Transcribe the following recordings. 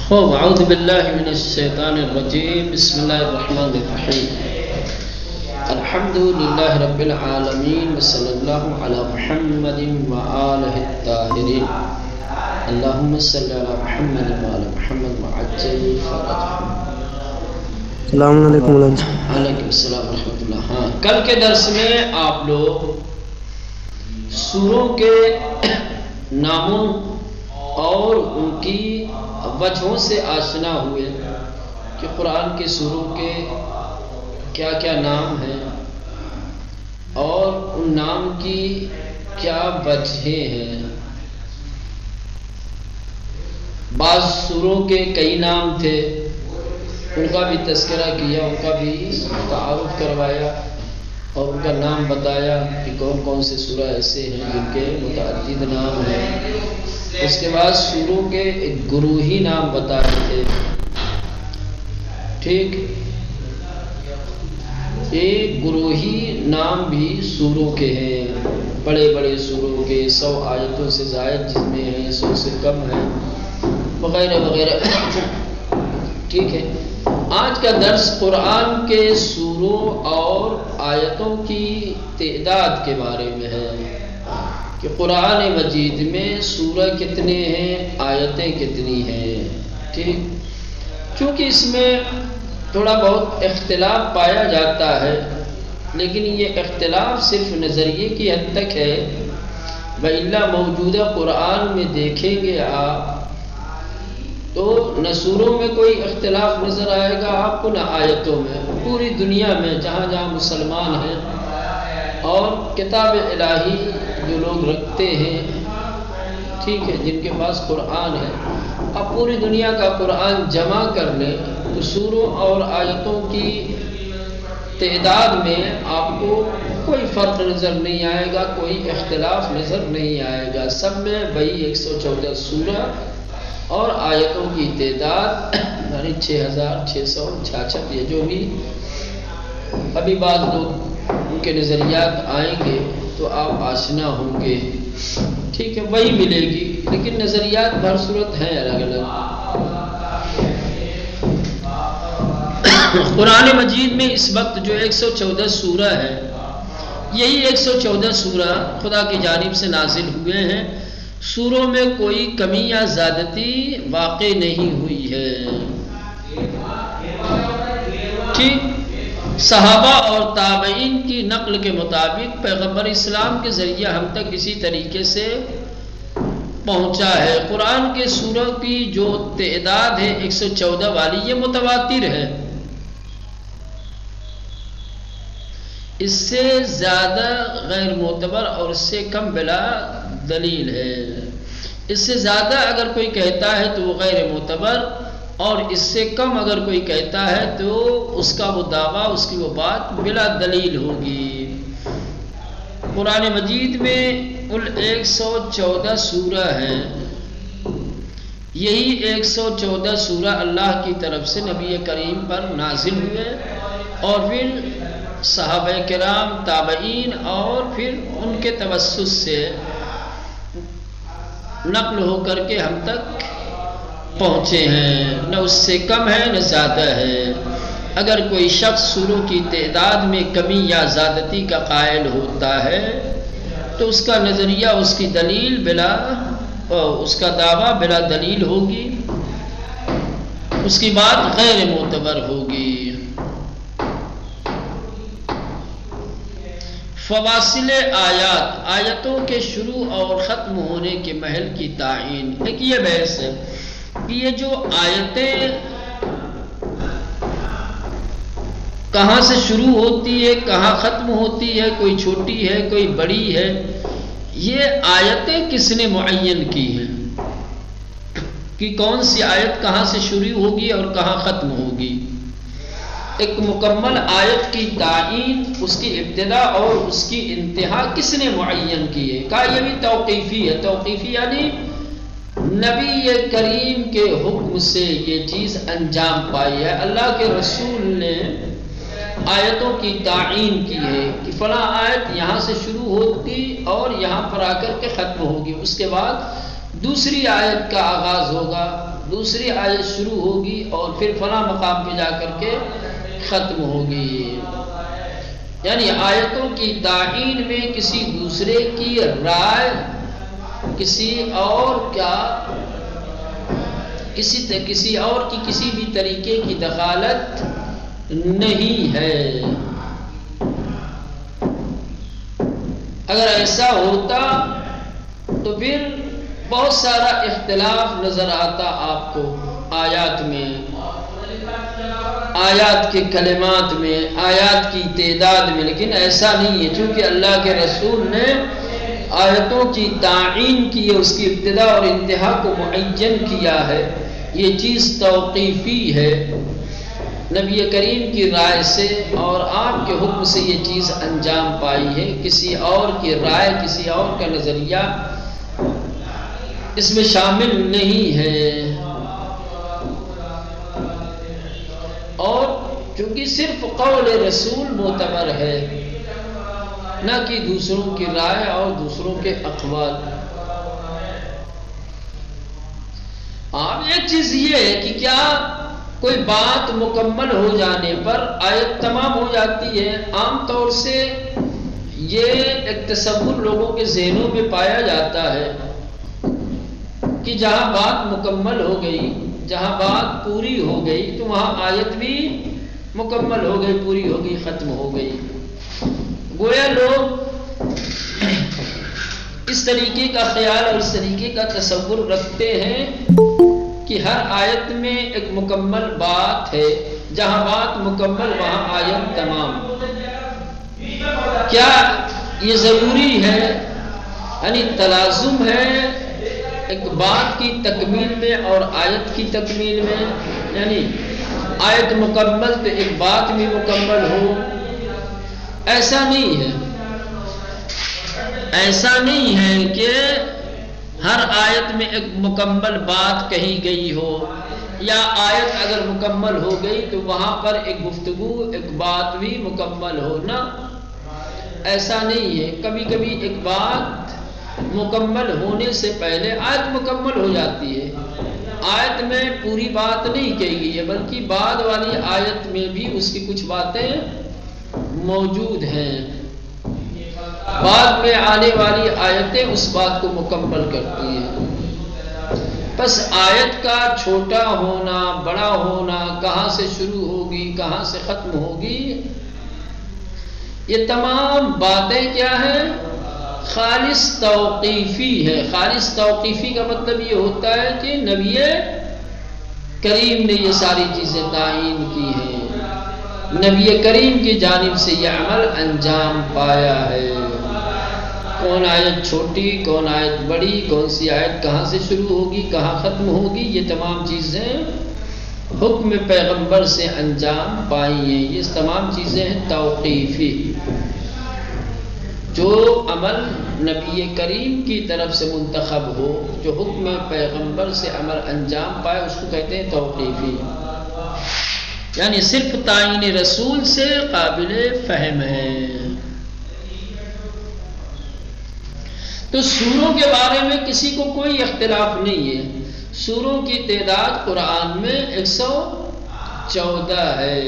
خوب اعوذ باللہ من الشیطان الرجیم بسم اللہ الرحمن الرحیم الحمد للہ رب العالمین وصلی اللہ علی محمد وآلہ الطاہرین اللہم صلی علی محمد وآلہ محمد وعجل فرجهم۔ السلام علیکم مولانا۔ وعلیکم السلام ورحمۃ اللہ۔ ہاں، کل کے درس میں آپ لوگ سوروں کے ناموں اور ان کی وجہوں سے آشنا ہوئے کہ قرآن کے سوروں کے کیا کیا نام ہیں اور ان نام کی کیا وجہیں ہیں۔ بعض سوروں کے کئی نام تھے، ان کا بھی تذکرہ کیا، ان کا بھی تعارف کروایا اور ان کا نام بتایا کہ کون کون سے سورہ ایسے ہیں جن کے متعدد نام ہیں۔ اس کے بعد سوروں کے ایک گروہی نام بتائے تھے، ٹھیک، ایک گروہی نام بھی سوروں کے ہیں، بڑے بڑے سوروں کے 100 آیتوں سے زائد جس میں ہیں، 100 سے کم ہیں، وغیرہ وغیرہ، ٹھیک ہے۔ آج کا درس قرآن کے سوروں اور آیتوں کی تعداد کے بارے میں ہے کہ قرآن مجید میں سورہ کتنے ہیں، آیتیں کتنی ہیں، ٹھیک۔ چونکہ اس میں تھوڑا بہت اختلاف پایا جاتا ہے، لیکن یہ اختلاف صرف نظریے کی حد تک ہے، وإلا موجودہ قرآن میں دیکھیں گے آپ تو نہ سوروں میں کوئی اختلاف نظر آئے گا آپ کو، نہ آیتوں میں۔ پوری دنیا میں جہاں جہاں مسلمان ہیں اور کتاب الہی جو لوگ رکھتے ہیں، ٹھیک ہے، جن کے پاس قرآن ہے، اب پوری دنیا کا قرآن جمع کر لیں تو سوروں اور آیتوں کی تعداد میں آپ کو کوئی فرق نظر نہیں آئے گا، کوئی اختلاف نظر نہیں آئے گا، سب میں وہی 114 سورہ اور آیتوں کی تعداد یعنی 6666، یہ جو بھی ابھی بعض لوگ ان کے نظریات آئیں گے تو آپ آشنا ہوں گے، ٹھیک ہے، وہی ملے گی، لیکن نظریات بھر صورت ہیں الگ الگ۔ قرآن مجید میں اس وقت جو 114 سورہ ہے، یہی 114 سورہ خدا کی جانب سے نازل ہوئے ہیں، سوروں میں کوئی کمی یا زیادتی واقع نہیں ہوئی ہے، ٹھیک۔ صحابہ اور تابعین کی نقل کے مطابق پیغمبر اسلام کے ذریعہ ہم تک اسی طریقے سے پہنچا ہے۔ قرآن کے سوروں کی جو تعداد ہے 114 والی، یہ متواتر ہے، اس سے زیادہ غیر معتبر اور اس سے کم بلا دلیل ہے۔ اس سے زیادہ اگر کوئی کہتا ہے تو وہ غیر معتبر، اور اس سے کم اگر کوئی کہتا ہے تو اس کا وہ دعویٰ، اس کی وہ بات بلا دلیل ہوگی۔ قرآن مجید میں کل 114 سورہ ہیں، یہی 114 سورہ اللہ کی طرف سے نبی کریم پر نازل ہوئے اور پھر صحابہ کرام، تابعین اور پھر ان کے توسط سے نقل ہو کر کے ہم تک پہنچے ہیں، نہ اس سے کم ہے نہ زیادہ ہے۔ اگر کوئی شخص سوروں کی تعداد میں کمی یا زیادتی کا قائل ہوتا ہے تو اس کا نظریہ، اس کی دلیل بلا، اس کا دعویٰ بلا دلیل ہوگی، اس کی بات غیر معتبر ہوگی۔ فواصل آیات، آیتوں کے شروع اور ختم ہونے کے محل کی تعین۔ ایک یہ بحث ہے کہ یہ جو آیتیں کہاں سے شروع ہوتی ہے، کہاں ختم ہوتی ہے، کوئی چھوٹی ہے کوئی بڑی ہے، یہ آیتیں کس نے معین کی ہیں کہ کون سی آیت کہاں سے شروع ہوگی اور کہاں ختم ہوگی۔ ایک مکمل آیت کی تعین، اس کی ابتدا اور اس کی انتہا کس نے معین کی ہے؟ کہا یہ بھی توقیفی ہے۔ توقیفی یعنی نبی کریم کے حکم سے یہ چیز انجام پائی ہے، اللہ کے رسول نے آیتوں کی تعین کی ہے کہ فلاں آیت یہاں سے شروع ہوتی اور یہاں پر آ کر کے ختم ہوگی، اس کے بعد دوسری آیت کا آغاز ہوگا، دوسری آیت شروع ہوگی اور پھر فلاں مقام پہ جا کر کے ختم ہوگی. یعنی آیتوں کی تعین میں کسی دوسرے کی رائے، کسی اور کی کسی بھی طریقے کی دخالت نہیں ہے. اگر ایسا ہوتا تو پھر بہت سارا اختلاف نظر آتا آپ کو آیات میں، آیات کے کلمات میں، آیات کی تعداد میں، لیکن ایسا نہیں ہے. چونکہ اللہ کے رسول نے آیتوں کی تعین کی ہے، اس کی ابتدا اور انتہا کو معین کیا ہے. یہ چیز توقیفی ہے، نبی کریم کی رائے سے اور آپ کے حکم سے یہ چیز انجام پائی ہے. کسی اور کی رائے، کسی اور کا نظریہ اس میں شامل نہیں ہے. اور چونکہ صرف قول رسول معتبر ہے، نہ کہ دوسروں کی رائے اور دوسروں کے اقوال. ایک چیز یہ ہے کہ کیا کوئی بات مکمل ہو جانے پر آیت تمام ہو جاتی ہے؟ عام طور سے یہ ایک تصور لوگوں کے ذہنوں میں پایا جاتا ہے کہ جہاں بات مکمل ہو گئی، جہاں بات پوری ہو گئی تو وہاں آیت بھی مکمل ہو گئی، پوری ہو گئی، ختم ہو گئی. گویا لوگ اس طریقے کا خیال اور اس طریقے کا تصور رکھتے ہیں کہ ہر آیت میں ایک مکمل بات ہے، جہاں بات مکمل وہاں آیت تمام. کیا یہ ضروری ہے؟ یعنی تلازم ہے ایک بات کی تکمیل میں اور آیت کی تکمیل میں؟ یعنی آیت مکمل تو ایک بات بھی مکمل ہو؟ ایسا نہیں ہے. ایسا نہیں ہے کہ ہر آیت میں ایک مکمل بات کہی گئی ہو، یا آیت اگر مکمل ہو گئی تو وہاں پر ایک گفتگو، ایک بات بھی مکمل ہو. نہ، ایسا نہیں ہے. کبھی کبھی ایک بات مکمل ہونے سے پہلے آیت مکمل ہو جاتی ہے. آیت میں پوری بات نہیں کہی گئی ہے، بلکہ بعد والی آیت میں بھی اس کی کچھ باتیں موجود ہیں. بعد میں آنے والی آیتیں اس بات کو مکمل کرتی ہیں. بس آیت کا چھوٹا ہونا، بڑا ہونا، کہاں سے شروع ہوگی، کہاں سے ختم ہوگی، یہ تمام باتیں کیا ہیں؟ خالص توقیفی ہے. خالص توقیفی کا مطلب یہ ہوتا ہے کہ نبی کریم نے یہ ساری چیزیں تعین کی ہیں، نبی کریم کی جانب سے یہ عمل انجام پایا ہے. کون آیت چھوٹی، کون آیت بڑی، کون سی آیت کہاں سے شروع ہوگی، کہاں ختم ہوگی، یہ تمام چیزیں حکم پیغمبر سے انجام پائی ہیں. یہ تمام چیزیں ہیں توقیفی. جو عمل نبی کریم کی طرف سے منتخب ہو، جو حکم پیغمبر سے عمل انجام پائے، اس کو کہتے ہیں توقیفی. یعنی صرف تعین رسول سے قابل فہم ہے. تو سوروں کے بارے میں کسی کو کوئی اختلاف نہیں ہے. سوروں کی تعداد قرآن میں 114 ہے،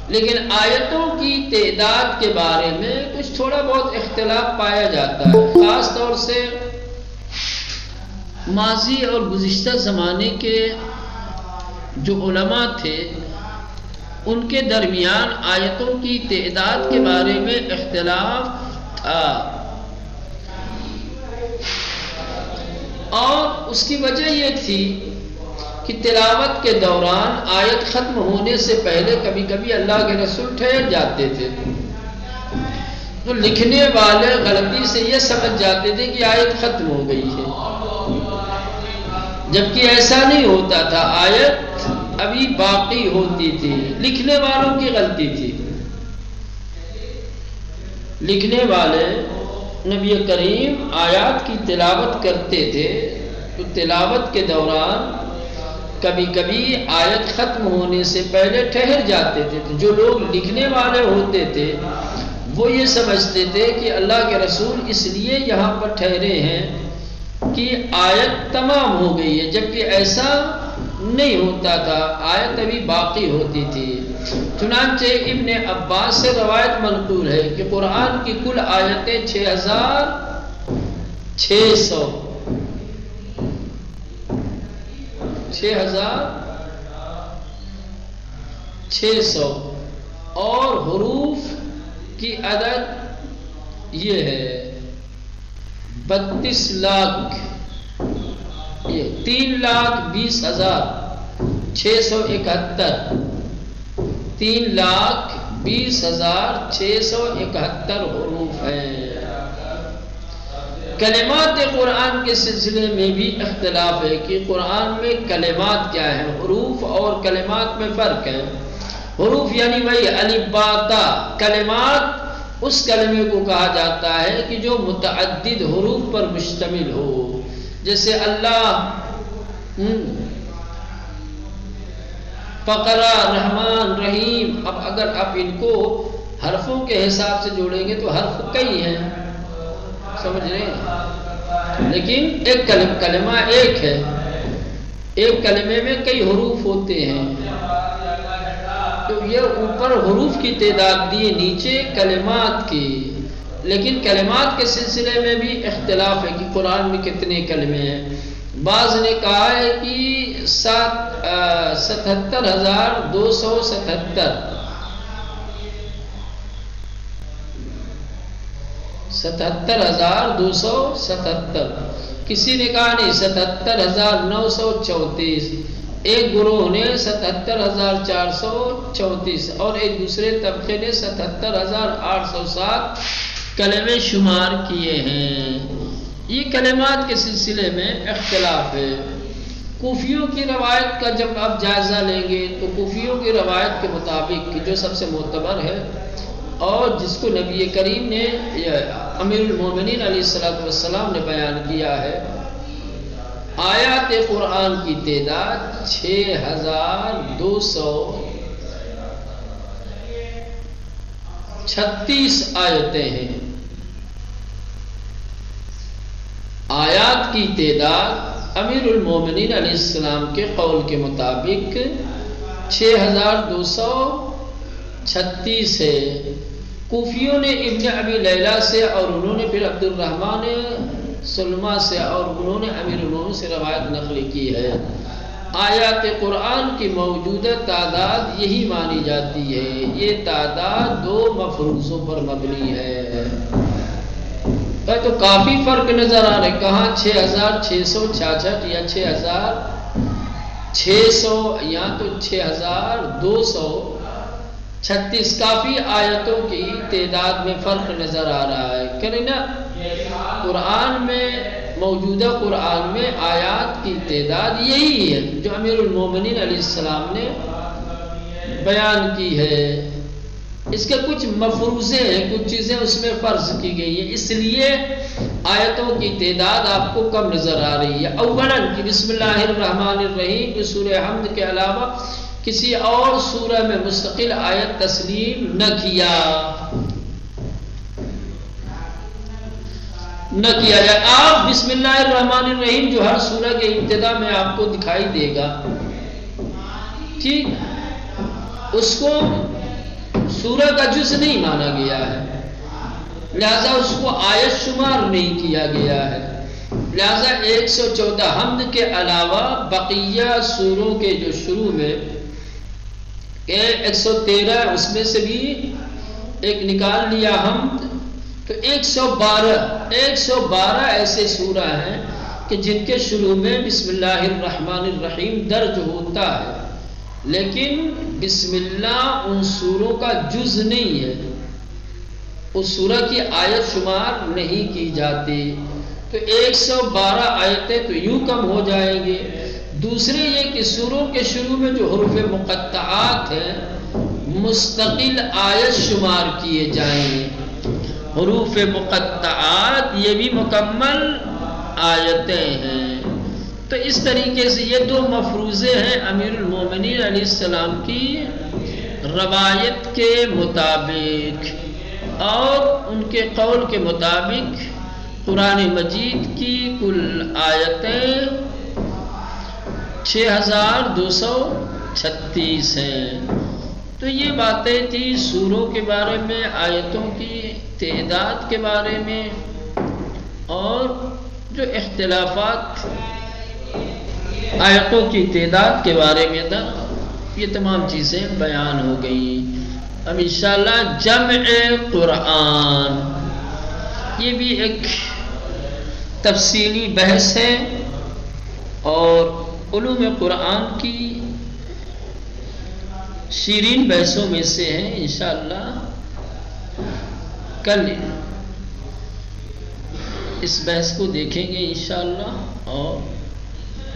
لیکن آیتوں کی تعداد کے بارے میں کچھ تھوڑا بہت اختلاف پایا جاتا ہے. خاص طور سے ماضی اور گزشتہ زمانے کے جو علماء تھے، ان کے درمیان آیتوں کی تعداد کے بارے میں اختلاف تھا، اور اس کی وجہ یہ تھی کہ تلاوت کے دوران آیت ختم ہونے سے پہلے کبھی کبھی اللہ کے رسول ٹھہر جاتے تھے. تو لکھنے والے غلطی سے یہ سمجھ جاتے تھے کہ آیت ختم ہو گئی ہے، جبکہ ایسا نہیں ہوتا تھا. آیت ابھی باقی ہوتی تھی. لکھنے والوں کی غلطی تھی. لکھنے والے نبی کریم آیات کی تلاوت کرتے تھے تو تلاوت کے دوران کبھی کبھی آیت ختم ہونے سے پہلے ٹھہر جاتے تھے. تو جو لوگ لکھنے والے ہوتے تھے وہ یہ سمجھتے تھے کہ اللہ کے رسول اس لیے یہاں پر ٹھہرے ہیں کہ آیت تمام ہو گئی ہے، جبکہ ایسا نہیں ہوتا تھا، آیت ابھی باقی ہوتی تھی۔ چنانچہ ابن عباس سے روایت منقول ہے کہ قرآن کی کل آیتیں 6,600 اور حروف کی عدد یہ ہے 32 لاکھ، یہ 3,20,671 3,20,671 حروف ہیں۔ کلمات قرآن کے سلسلے میں بھی اختلاف ہے کہ قرآن میں کلمات کیا ہیں۔ حروف اور کلمات میں فرق ہے۔ حروف یعنی وہی الف با تا، کلمات اس کلمے کو کہا جاتا ہے کہ جو متعدد حروف پر مشتمل ہو، جیسے اللہ، فقرہ، رحمان، رحیم۔ اب اگر آپ ان کو حرفوں کے حساب سے جوڑیں گے تو حرف کئی ہیں، سمجھ رہے ہیں، لیکن ایک کلمہ ایک ہے، ایک کلمے میں کئی حروف ہوتے ہیں۔ تو یہ اوپر حروف کی تعداد دی، نیچے کلمات کی، لیکن کلمات کے سلسلے میں بھی اختلاف ہے کہ قرآن میں کتنے کلمے ہیں۔ بعض نے کہا ہے کہ 77,277 77,277، کسی نے کہا نہیں 77,934، ایک گروہ نے 77,434 اور ایک دوسرے طبقے نے 77,807 کلمے شمار کیے ہیں۔ یہ کلمات کے سلسلے میں اختلاف ہے۔ کوفیوں کی روایت کا جب آپ جائزہ لیں گے تو کوفیوں کی روایت کے مطابق جو سب سے معتبر ہے اور جس کو نبی کریم نے، امیر المومنین علیہ السلام نے بیان کیا ہے، آیات قرآن کی تعداد 6,236 آیتیں ہیں۔ آیات کی تعداد امیر المومنین علیہ السلام کے قول کے مطابق 6,236 ہے۔ کوفیوں نے ابن ابی لیلہ سے اور انہوں نے پھر عبد الرحمن سلمہ سے اور انہوں نے امیر المومنین سے روایت نقل کی ہے۔ آیات قرآن کی موجودہ تعداد یہی مانی جاتی ہے۔ یہ تعداد 2 مفروضوں پر مبنی ہے۔ تو کافی فرق نظر آ رہا ہے، کہاں 6,666 یا 6,600 یا تو 6,236، کافی آیتوں کی تعداد میں فرق نظر آ رہا ہے کہ نا۔ قرآن میں، موجودہ قرآن میں آیات کی تعداد یہی ہے جو امیر المومنین علیہ السلام نے بیان کی ہے۔ اس کے کچھ مفروضے ہیں، کچھ چیزیں اس میں فرض کی گئی ہیں، اس لیے آیتوں کی تعداد آپ کو کم نظر آ رہی ہے۔ اولاً کہ بسم اللہ الرحمن الرحیم جو سورہ حمد کے علاوہ کسی اور سورہ میں مستقل آیت تسلیم نہ کیا جائے۔ آپ بسم اللہ الرحمن الرحیم جو ہر سورہ کے ابتدا میں آپ کو دکھائی دے گا، ٹھیک، اس کو سورہ کا جز نہیں مانا گیا ہے، لہذا اس کو آیت شمار نہیں کیا گیا ہے۔ لہذا 114 حمد کے علاوہ بقیہ سوروں کے جو شروع میں 113 اس میں سے بھی ایک نکال لیا حمد، تو 112 ایسے سورہ ہیں کہ جن کے شروع میں بسم اللہ الرحمن الرحیم درج ہوتا ہے، لیکن بسم اللہ ان سوروں کا جز نہیں ہے، اس سورہ کی آیت شمار نہیں کی جاتی۔ تو 112 آیتیں تو یوں کم ہو جائیں گے۔ دوسرے یہ کہ سوروں کے شروع میں جو حروف مقطعات ہیں مستقل آیت شمار کیے جائیں گے۔ حروف مقطعات یہ بھی مکمل آیتیں ہیں۔ تو اس طریقے سے یہ 2 مفروضے ہیں امیر المومنین علیہ السلام کی روایت کے مطابق، اور ان کے قول کے مطابق قرآن مجید کی کل آیتیں 6236 ہیں۔ تو یہ باتیں تھی سوروں کے بارے میں، آیتوں کی تعداد کے بارے میں، اور جو اختلافات آیتوں کی تعداد کے بارے میں تھا، یہ تمام چیزیں بیان ہو گئیں۔ اب انشاءاللہ جمع قرآن، یہ بھی ایک تفصیلی بحث ہے اور علوم قرآن کی شیرین بحثوں میں سے ہے۔ انشاءاللہ کل اس بحث کو دیکھیں گے انشاءاللہ اور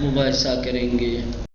مباحثہ کریں گے۔